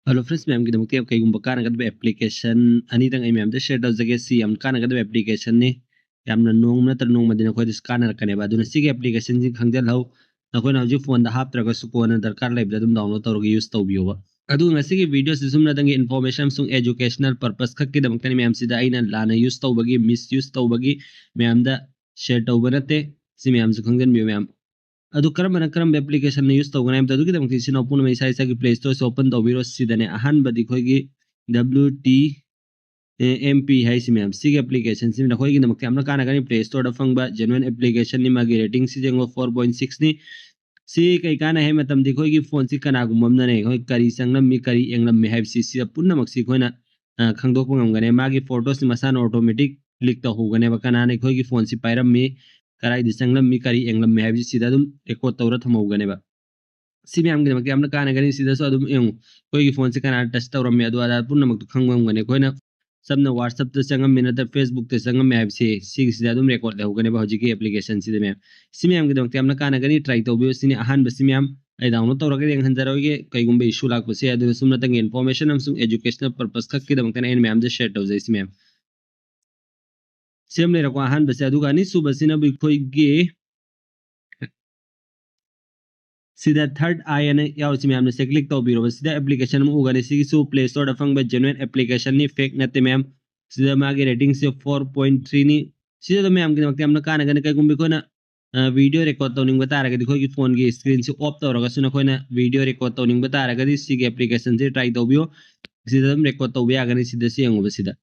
Hello friends, ma'am की दमकते कई गुम्बा कान गदबे application ani tang ai मैम दे share dau jage si am कान गदबे application ni yamna nong na tar nong madina khoi scanner kane ba duna sig application ji khangjal hau na khoi na ji phone da hap traga su ko na darkar lai dum download tawrga use tawbiyo ba adu ngasi gi video si sumna dangi information sung educational purpose khak ki damkani ma'am si da aina lana use tawbagi misuse tawbagi ma'am da share tawbanate si ma'am su khangjan biyo ma'am adu karam application ne use tawgana amta dugi damti sin open mai sai gi play store se open tawbiro sidane ahan badi khoi gi WTMP hai si ma'am sig application sim na khoi gi damti amna kana gani play store da fangba genuine application ni magi rating si jengo 4.6 ni si kai kana he matam di khoi gi phone si kana gumam na ne khoi kari sanglam mi kari englam mi hai si punna mak si khoina khangdok ngam gane magi photos ni masan automatic click ta hogane ba kana ne khoi gi phone si pairam mi karai di sanglam mi kari englam mi hai si da dum record tawra thamogane ba si mi am gi mak amna kana gani si da so dum eng koi gi phone si kana touch tawra mi adu ada punna mak khangwam gane koina sabna whatsapp te sangam mi na ta facebook te sangam mi hai si da dum record le hogane ba hoji ki application si de si mi am gi mak amna kana gani try to bi si ni ahan ba si mi am ai download tawra ge eng hanjaro ge kai gumbe issue lak ba se adu sumna tang information am sum educational purpose khak ki dam kana en mi am de share taw jai si mi am sem le ra ko ahan ba se adu ga ni su ba si na bi khoi ge sida third eye ane yaw si ma'am ne se click to biro sida application mu ugane si su play store da fang ba genuine application ni fake natte ma'am sida mage rating se 4.3 ni sida to ma'am ki amna kana gane kai gumbi ko na video record to ning bata raga dikho ki phone ki screen se off to raga suna ko na video record to ning bata raga di si application se try to bio sida dum record to biya gane sida si yango sida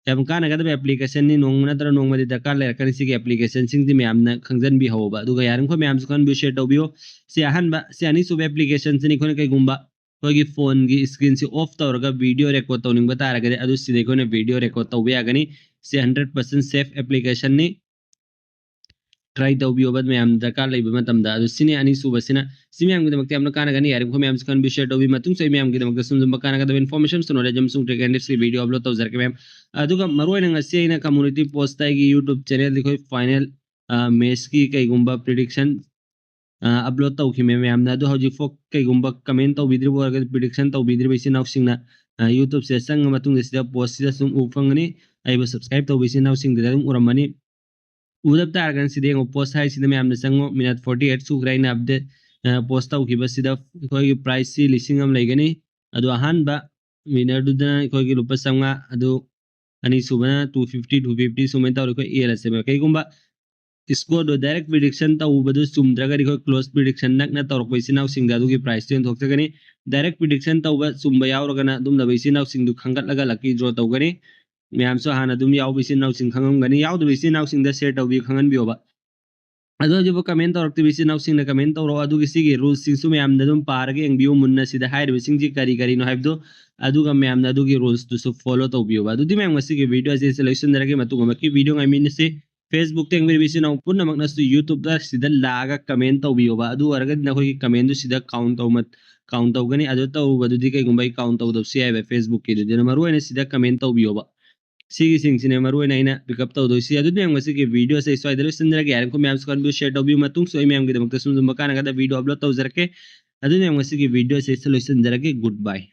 jam kana ga application ni nong na tara nong ma di dakar le kan si application sing di ma'am na khangjan bi hawa ba du ga yaran ko ma'am su kan bi share to bio si ahan ba si ani sub application ni ko kai gumba ko gi phone gi screen se off to raga video record to ning bata raga adu si dekho ne video record to biya gani si 100% safe application ni try to bi obad ma'am dakar le ba matam da adu sini ani su basina si ma'am gi damakte amna kana gani yaran ko ma'am su kan bi share to bi matung sai ma'am gi damakte sum zum kana ga da information su knowledge am sung take and si video upload to zarke ma'am aduga maruina ngasi ina community post ai gi youtube channel dikho final match ki kai gumba prediction upload tau ki ma'am na adu hoji fok kai gumba comment tau bidri bo ga prediction tau bidri bi sin sing na youtube se sang matung sida post sida sum ufangani ai ba subscribe tau bi sin sing da dum uramani udap ta argan sida ngo post hai sida ma'am na sango minute 48 su grain update post tau ki ba sida koi price si listing am laigani adu ahan ba winner du da koi ki lupa sanga adu ani subana 250 sumen taw ko ELS me kai gumba score do direct prediction ta ubadu sumdraga ri ko close prediction nak na taw ko isinaw singda du ki price ten thok gani direct prediction ta uba sumba yaw rogana dum da isinaw sing du khangat laga lucky draw taw gani myam so hana dum yaw isinaw sing khangam gani yaw du isinaw sing da share taw bi khangan bi oba ado jo comment taw rakti isinaw sing na comment taw ro adu ki sigi rules sing su myam da dum par ge eng biu munna sida hair sing ji kari kari no habdo aduga ma'am ना अदुगी rules तो सब follow तो भी होगा अदुदी ma'am वैसे के video ऐसे selection दरके मतुगा मकी video I mean से फेसबुक तेंग मेरे विषय ना पुनः मगनस यूट्यूब दा सीधा लागा कमेंट तो भी होगा अदु अरगद ना कोई कमेंट तो सीधा काउंट तो मत काउंट तो गनी अदु तो अदुदी के गुंबाई काउंट तो दब से आए फेसबुक के दिन मरु ने सीधा कमेंट तो भी होगा सिगी सिंग सिने मरु ने ना पिकअप तो दो सी अदुदी मैम वैसे के वीडियो से सो इधर सिंदर के यार को मैम को भी शेयर तो भी मतुंग सो मैम के दमक सुन मकान का वीडियो अपलोड तो जरके अदुदी मैम वैसे के वीडियो से सॉल्यूशन जरके गुड बाय